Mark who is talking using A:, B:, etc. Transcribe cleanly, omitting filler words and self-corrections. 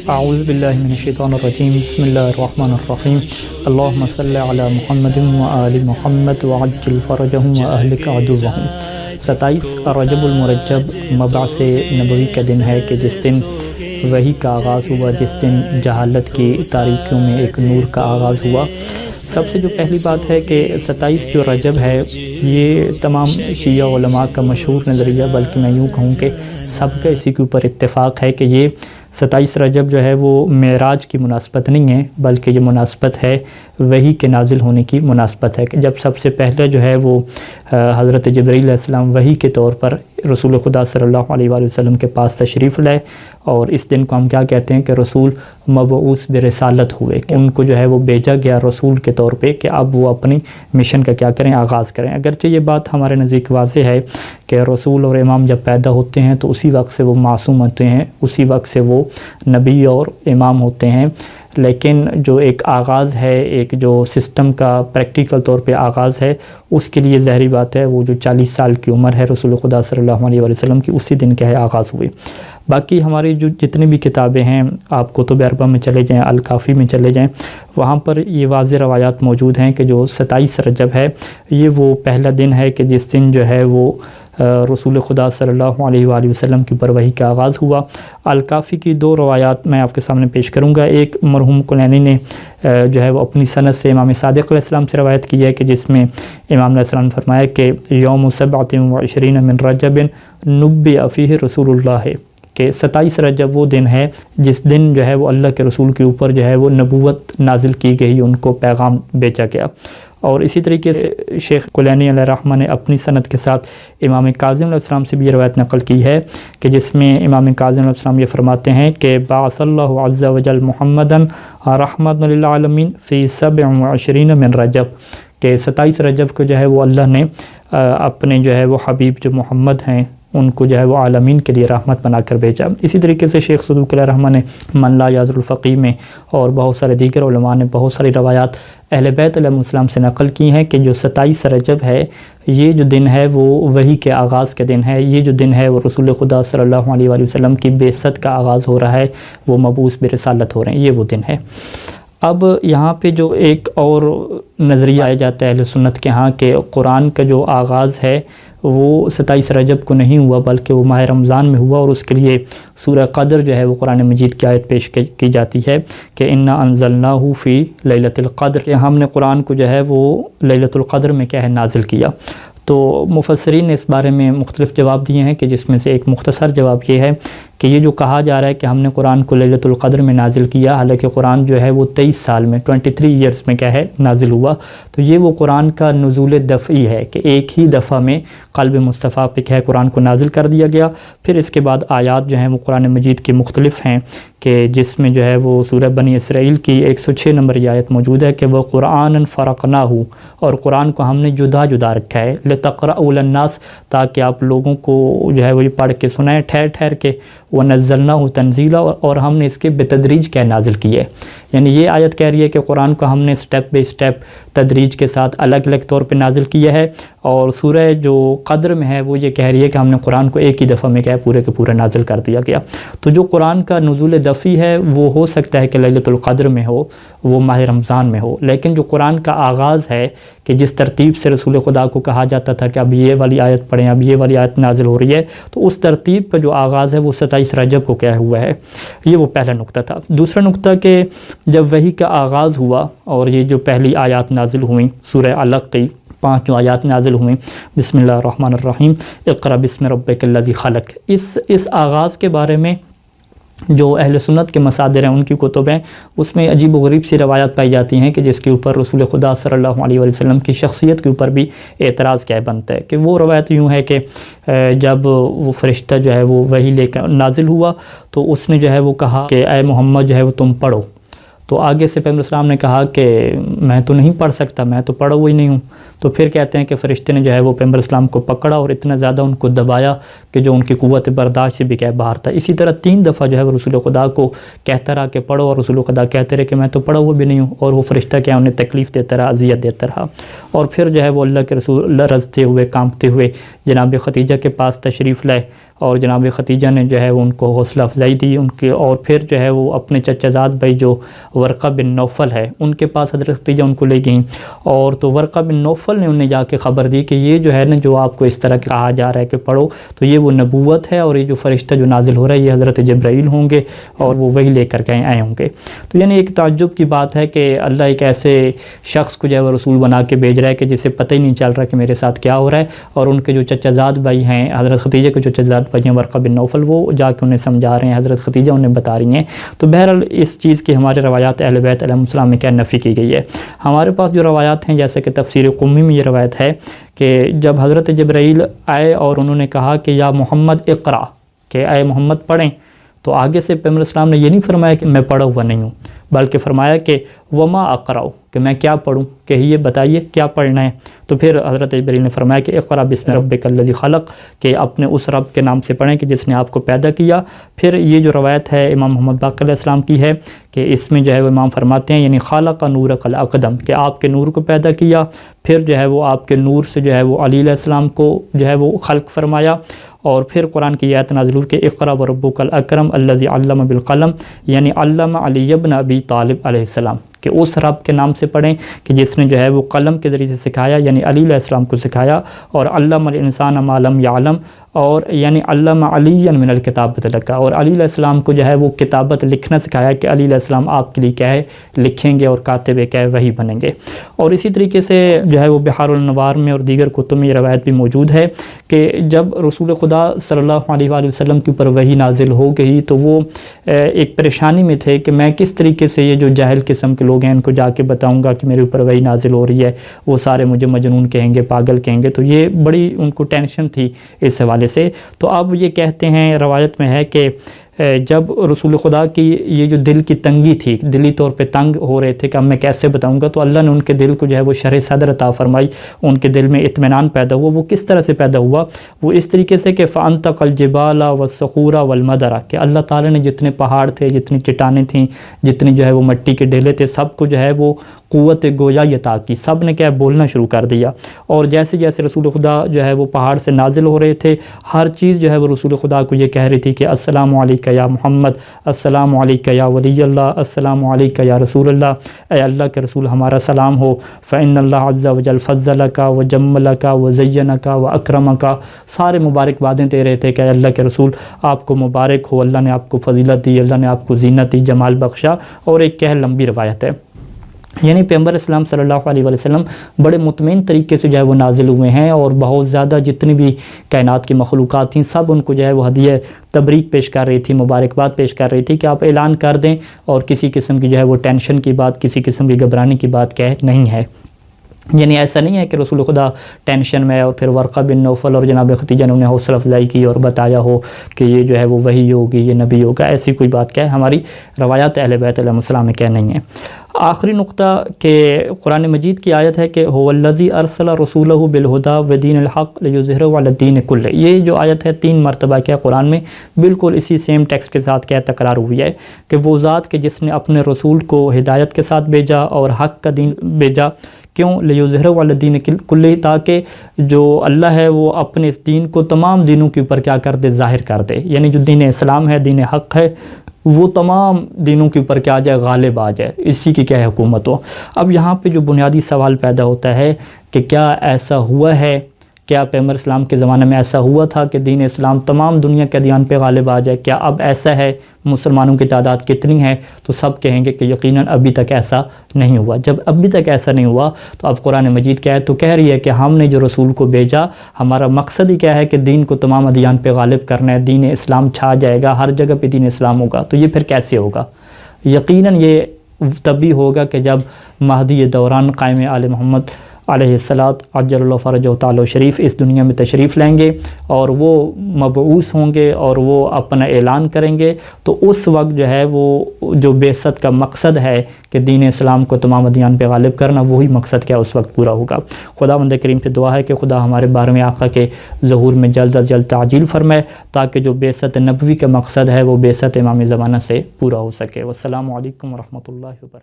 A: اعوذ باللہ من الشیطان الرجیم بسم اللہ الرحمن الرحیم اللہم صلی علی محمد وآل محمد وعجل فرجہم واہلک عدوہم۔ 27 رجب المرجب مبعث نبوی کا دن ہے کہ جس دن وحی کا آغاز ہوا، جس دن جہالت کی تاریکیوں میں ایک نور کا آغاز ہوا۔ سب سے جو پہلی بات ہے کہ 27 جو رجب ہے یہ تمام شیعہ علماء کا مشہور نظریہ، بلکہ میں یوں کہوں کہ سب کا اسی کے اوپر اتفاق ہے کہ یہ 27 رجب جو ہے وہ معراج کی مناسبت نہیں ہے، بلکہ یہ مناسبت ہے وحی کے نازل ہونے کی مناسبت ہے کہ جب سب سے پہلے جو ہے وہ حضرت جبرائیل علیہ السلام وحی کے طور پر رسول خدا صلی اللہ علیہ وآلہ وسلم کے پاس تشریف لائے، اور اس دن کو ہم کیا کہتے ہیں کہ رسول مبعوث برسالت ہوئے، کہ ان کو جو ہے وہ بھیجا گیا رسول کے طور پہ کہ اب وہ اپنی مشن کا کیا کریں، آغاز کریں۔ اگرچہ یہ بات ہمارے نزدیک واضح ہے کہ رسول اور امام جب پیدا ہوتے ہیں تو اسی وقت سے وہ معصوم ہوتے ہیں، اسی وقت سے وہ نبی اور امام ہوتے ہیں، لیکن جو ایک آغاز ہے، ایک جو سسٹم کا پریکٹیکل طور پہ آغاز ہے، اس کے لیے ظاہری بات ہے وہ جو 40 سال کی عمر ہے رسول خدا صلی اللہ علیہ وآلہ وسلم کی، اسی دن کیا ہے آغاز ہوئی۔ باقی ہماری جو جتنی بھی کتابیں ہیں، آپ کتب اربعہ میں چلے جائیں، الکافی میں چلے جائیں، وہاں پر یہ واضح روایات موجود ہیں کہ جو 27 رجب ہے یہ وہ پہلا دن ہے کہ جس دن جو ہے وہ رسول خدا صلی اللہ علیہ وآلہ وسلم کی پر وحی کا آغاز ہوا۔ الکافی کی 2 روایات میں آپ کے سامنے پیش کروں گا۔ ایک مرحوم کلینی نے جو ہے وہ اپنی سند سے امام صادق علیہ السلام سے روایت کی ہے کہ جس میں امام علیہ السلام نے فرمایا کہ یوم 27 من رجب نبئ فیہ رسول اللہ، کہ 27 رجب وہ دن ہے جس دن جو ہے وہ اللہ کے رسول کے اوپر جو ہے وہ نبوت نازل کی گئی، ان کو پیغام بیچا گیا۔ اور اسی طریقے سے شیخ کلینی علیہ الرحمہ نے اپنی سند کے ساتھ امام کاظم علیہ السلام سے بھی یہ روایت نقل کی ہے کہ جس میں امام کاظم علیہ السلام یہ فرماتے ہیں کہ بعث اللہ عز وجل محمدا رحمۃ للعالمین فی 27 من رجب، کہ 27 رجب کو جو ہے وہ اللہ نے اپنے جو ہے وہ حبیب جو محمد ہیں ان کو جو ہے وہ عالمین کے لیے رحمت بنا کر بھیجا۔ اسی طریقے سے شیخ صدوق علیہ الرحمہ نے من لا یعذر الفقیہ میں اور بہت سارے دیگر علماء نے بہت ساری روایات اہل بیت علیہ السلام سے نقل کی ہیں کہ جو 27 رجب ہے یہ جو دن ہے وہ وحی کے آغاز کے دن ہے، یہ جو دن ہے وہ رسول خدا صلی اللہ علیہ وآلہ وسلم کی بعثت کا آغاز ہو رہا ہے، وہ مبعوث برسالت ہو رہے ہیں، یہ وہ دن ہے۔ اب یہاں پہ جو ایک اور نظریہ آیا جاتا ہے اہل سنت کے ہاں کہ قرآن کا جو آغاز ہے وہ 27 رجب کو نہیں ہوا بلکہ وہ ماہ رمضان میں ہوا، اور اس کے لیے سورہ قدر جو ہے وہ قرآن مجید کی آیت پیش کی جاتی ہے کہ انا انزلناہ فی لیلۃ القدر، کہ ہم نے قرآن کو جو ہے وہ لیلۃ القدر میں کیا ہے نازل کیا۔ تو مفسرین نے اس بارے میں مختلف جواب دیے ہیں کہ جس میں سے ایک مختصر جواب یہ ہے کہ یہ جو کہا جا رہا ہے کہ ہم نے قرآن کو لیلۃ القدر میں نازل کیا، حالانکہ قرآن جو ہے وہ 23 سال میں 23 ایئرز میں کیا ہے نازل ہوا، تو یہ وہ قرآن کا نزول دفعی ہے کہ ایک ہی دفعہ میں قلب مصطفیٰ پہ کیا ہے قرآن کو نازل کر دیا گیا۔ پھر اس کے بعد آیات جو ہیں وہ قرآن مجید کی مختلف ہیں کہ جس میں جو ہے وہ سورہ بنی اسرائیل کی 106 نمبر یہ آیت موجود ہے کہ وہ قرآن فرقناہ، اور قرآن کو ہم نے جدا جدا رکھا ہے لتقرأوا للناس، تاکہ آپ لوگوں کو جو ہے وہ یہ پڑھ کے سنائیں ٹھہر ٹھہر کے، وَنَزَّلْنَاهُ تَنزِيلًا، اور ہم نے اس کے بتدریج کیا نازل کی ہے۔ یعنی یہ آیت کہہ رہی ہے کہ قرآن کو ہم نے سٹیپ بائی سٹیپ تدریج کے ساتھ الگ الگ طور پہ نازل کیا ہے، اور سورہ جو قدر میں ہے وہ یہ کہہ رہی ہے کہ ہم نے قرآن کو ایک ہی دفعہ میں کیا ہے پورے کے پورے نازل کر دیا گیا۔ تو جو قرآن کا نزول دفعی ہے وہ ہو سکتا ہے کہ لیلۃ القدر میں ہو، وہ ماہ رمضان میں ہو، لیکن جو قرآن کا آغاز ہے کہ جس ترتیب سے رسول خدا کو کہا جاتا تھا کہ اب یہ والی آیت پڑھیں، اب یہ والی آیت نازل ہو رہی ہے، تو اس ترتیب کا جو آغاز ہے وہ 27 رجب کو کیا ہوا ہے، یہ وہ پہلا نقطہ تھا۔ دوسرا نقطہ کہ جب وحی کا آغاز ہوا اور یہ جو پہلی آیات نازل ہوئیں سورہ علق کی 5 جو آیات نازل ہوئیں، بسم اللہ الرحمن الرحیم اقرأ بسم ربک الذی خلق، اس آغاز کے بارے میں جو اہل سنت کے مصادر ہیں ان کی کتب ہیں، اس میں عجیب و غریب سی روایات پائی جاتی ہیں کہ جس کے اوپر رسول خدا صلی اللہ علیہ وآلہ وسلم کی شخصیت کے اوپر بھی اعتراض کیا بنتا ہے کہ وہ روایت یوں ہے کہ جب وہ فرشتہ جو ہے وہ وحی لے کر نازل ہوا تو اس نے جو ہے وہ کہا کہ اے محمد جو ہے وہ تم پڑھو، تو آگے سے پیغمبر اسلام نے کہا کہ میں تو نہیں پڑھ سکتا، میں تو پڑھا ہوا ہی نہیں ہوں۔ تو پھر کہتے ہیں کہ فرشتے نے جو ہے وہ پیغمبر اسلام کو پکڑا اور اتنا زیادہ ان کو دبایا کہ جو ان کی قوت برداشت سے بھی کیا باہر تھا۔ اسی طرح 3 دفعہ جو ہے وہ رسول خدا کو کہتا رہا کہ پڑھو، اور رسول خدا کہتے رہے کہ میں تو پڑھا ہوا بھی نہیں ہوں، اور وہ فرشتہ کیا انہیں تکلیف دیتا رہا، اذیت دیتا رہا۔ اور پھر جو ہے وہ اللہ کے رسول رضتے ہوئے کانپتے ہوئے جناب خدیجہ کے پاس تشریف لائے، اور جناب ختیجہ نے جو ہے وہ ان کو حوصلہ افزائی دی ان کے، اور پھر جو ہے وہ اپنے چچا زاد بھائی جو ورقہ بن نوفل ہے ان کے پاس حضرت ختیجہ ان کو لے گئیں، اور تو ورقہ بن نوفل نے انہیں جا کے خبر دی کہ یہ جو ہے نا جو آپ کو اس طرح کہا جا رہا ہے کہ پڑھو، تو یہ وہ نبوت ہے، اور یہ جو فرشتہ جو نازل ہو رہا ہے یہ حضرت جبرائیل ہوں گے اور وہ وہی لے کر کے آئے ہوں گے۔ تو یعنی ایک تعجب کی بات ہے کہ اللہ ایک ایسے شخص کو جو ہے وہ رسول بنا کے بھیج رہا ہے کہ جسے پتہ ہی نہیں چل رہا کہ میرے ساتھ کیا ہو رہا ہے، اور ان کے جو چچا زاد بھائی ہیں حضرت ختیجہ کے جو چچا زاد بھائی ہیں ورقہ بن نوفل وہ جا کے انہیں سمجھا رہے ہیں، حضرت ختیجہ انہیں بتا رہی ہیں۔ تو بہرحال اس چیز کی ہمارے روایات اہل بیت علیہ السلام میں کیا نفی کی گئی ہے۔ ہمارے پاس جو روایات ہیں جیسے کہ تفسیر قمی میں یہ روایت ہے کہ جب حضرت جبرائیل آئے اور انہوں نے کہا کہ یا محمد اقرا، کہ اے محمد پڑھیں، تو آگے سے پیغمبر اسلام نے یہ نہیں فرمایا کہ میں پڑھا ہوا نہیں ہوں، بلکہ فرمایا کہ وما اقرأ، کہ میں کیا پڑھوں، کہ یہ بتائیے کیا پڑھنا ہے۔ تو پھر حضرت جبرائیل نے فرمایا کہ اقرأ بسم ربک الذی خلق، کہ اپنے اس رب کے نام سے پڑھیں کہ جس نے آپ کو پیدا کیا۔ پھر یہ جو روایت ہے امام محمد باقر علیہ السلام کی ہے کہ اس میں جو ہے وہ امام فرماتے ہیں یعنی خالق نورک الاقدم، کہ آپ کے نور کو پیدا کیا، پھر جو ہے وہ آپ کے نور سے جو ہے وہ علی علیہ السلام کو جو ہے وہ خلق فرمایا، اور پھر قرآن کی آیت نازل ہوئی کہ اقرأ وربک الاکرم الذی علم بالقلم، یعنی علم علی ابن ابی طالب علیہ السلام، کہ اس رب کے نام سے پڑھیں کہ جس نے جو ہے وہ قلم کے ذریعے سے سکھایا، یعنی علی علیہ السلام کو سکھایا، اور علم الانسان ما لم یعلم، اور یعنی علم علی من الکتابۃ لکا، اور علی علیہ السلام کو جو ہے وہ کتابت لکھنا سکھایا کہ علی علیہ السلام آپ کے لیے کیا ہے لکھیں گے اور کاتب کیا ہے وہی بنیں گے۔ اور اسی طریقے سے جو ہے وہ بحار الانوار میں اور دیگر کتب میں یہ روایت بھی موجود ہے کہ جب رسول خدا صلی اللہ علیہ وآلہ وسلم کے اوپر وحی نازل ہو گئی تو وہ ایک پریشانی میں تھے کہ میں کس طریقے سے یہ جو جاہل قسم کے لوگ ہیں ان کو جا کے بتاؤں گا کہ میرے اوپر وحی نازل ہو رہی ہے، وہ سارے مجھے مجنون کہیں گے، پاگل کہیں گے، تو یہ بڑی ان کو ٹینشن تھی اس حوالے سے۔ تو اب یہ کہتے ہیں روایت میں ہے کہ جب رسول خدا کی یہ جو دل کی تنگی تھی، دلی طور پہ تنگ ہو رہے تھے کہ اب میں کیسے بتاؤں گا، تو اللہ نے ان کے دل کو جو ہے وہ شرح صدر عطا فرمائی، ان کے دل میں اطمینان پیدا ہوا۔ وہ کس طرح سے پیدا ہوا؟ وہ اس طریقے سے کہ فَأَنْتَقَ الْجِبَالَ وَالصَّخُورَ وَالْمَدَرَ، کہ اللہ تعالیٰ نے جتنے پہاڑ تھے، جتنی چٹانیں تھیں، جتنی جو ہے وہ مٹی کے ڈھیلے تھے، سب کو جو ہے وہ قوت گویائی عطا کی، سب نے کیا بولنا شروع کر دیا۔ اور جیسے جیسے رسول خدا جو ہے وہ پہاڑ سے نازل ہو رہے تھے، ہر چیز جو ہے وہ رسول خدا کو یہ کہہ رہی تھی کہ السلام علیکہ یا محمد، السلام علیکہ یا ولی اللہ، السلام علیکہ یا رسول اللہ، اے اللہ کے رسول ہمارا سلام ہو، فإن اللہ عز وجل فضلک وجملک وزینک واکرمک، سارے مبارکبادیں دے رہے تھے کہ اے اللہ کے رسول آپ کو مبارک ہو، اللہ نے آپ کو فضیلت دی، اللہ نے آپ کو زینت دی، جمال بخشا۔ اور ایک کہہ لمبی روایت ہے، یعنی پیغمبر اسلام صلی اللہ علیہ وسلم بڑے مطمئن طریقے سے جو ہے وہ نازل ہوئے ہیں، اور بہت زیادہ جتنی بھی کائنات کی مخلوقات تھیں سب ان کو جو ہے وہ ہدیہ تبریک پیش کر رہی تھی، مبارکباد پیش کر رہی تھی کہ آپ اعلان کر دیں، اور کسی قسم کی جو ہے وہ ٹینشن کی بات، کسی قسم کی گھبرانے کی بات کیا ہے نہیں ہے۔ یعنی ایسا نہیں ہے کہ رسول خدا ٹینشن میں اور پھر ورقہ بن نوفل اور جناب ختیجہ نے انہیں حوصلہ افزائی کی اور بتایا ہو کہ یہ جو ہے وہ وحی ہوگی، یہ نبی ہوگا، ایسی کوئی بات کیا ہے ہماری روایات اہل بیت علیہ السلام میں کیا نہیں ہے۔ آخری نقطہ کہ قرآن مجید کی آیت ہے کہ هو الذی ارسل رسولہ بالہدی ودین الحق لیظہرہ علی الدین کلہ، یہ جو آیت ہے 3 مرتبہ کیا قرآن میں بالکل اسی سیم ٹیکسٹ کے ساتھ کیا تکرار ہوئی ہے کہ وہ ذات کہ جس نے اپنے رسول کو ہدایت کے ساتھ بھیجا اور حق کا دین بھیجا، کیوں؟ لیظہرہ علی الدین کلہ، تاکہ جو اللہ ہے وہ اپنے اس دین کو تمام دینوں کے اوپر کیا کر دے، ظاہر کر دے، یعنی جو دین اسلام ہے، دین حق ہے، وہ تمام دینوں کے اوپر کیا آ جائے، غالب آ جائے، اسی کی کیا ہے حکومت ہو۔ اب یہاں پہ جو بنیادی سوال پیدا ہوتا ہے کہ کیا ایسا ہوا ہے، کیا پیغمبر اسلام کے زمانے میں ایسا ہوا تھا کہ دین اسلام تمام دنیا کے ادیان پہ غالب آ جائے؟ کیا اب ایسا ہے؟ مسلمانوں کی تعداد کتنی ہے؟ تو سب کہیں گے کہ یقیناً ابھی تک ایسا نہیں ہوا۔ جب ابھی تک ایسا نہیں ہوا تو اب قرآن مجید کیا ہے تو کہہ رہی ہے کہ ہم نے جو رسول کو بھیجا، ہمارا مقصد ہی کیا ہے کہ دین کو تمام ادیان پہ غالب کرنا ہے، دین اسلام چھا جائے گا، ہر جگہ پہ دین اسلام ہوگا۔ تو یہ پھر کیسے ہوگا؟ یقیناً یہ تبھی ہوگا کہ جب مہدی دوران قائم آل محمد علیہ الصلاۃ عجل اللہ فرجہ تعالی شریف اس دنیا میں تشریف لائیں گے اور وہ مبعوث ہوں گے اور وہ اپنا اعلان کریں گے، تو اس وقت جو ہے وہ جو بعثت کا مقصد ہے کہ دین اسلام کو تمام ادیان پہ غالب کرنا، وہی مقصد کیا اس وقت پورا ہوگا۔ خداوند کریم سے دعا ہے کہ خدا ہمارے 12ویں آقا کے ظہور میں جلد از جلد تعجیل فرمائے تاکہ جو بعثت نبوی کا مقصد ہے وہ بعثت امام زمانہ سے پورا ہو سکے۔ والسلام علیکم ورحمۃ اللہ وبرکاتہ۔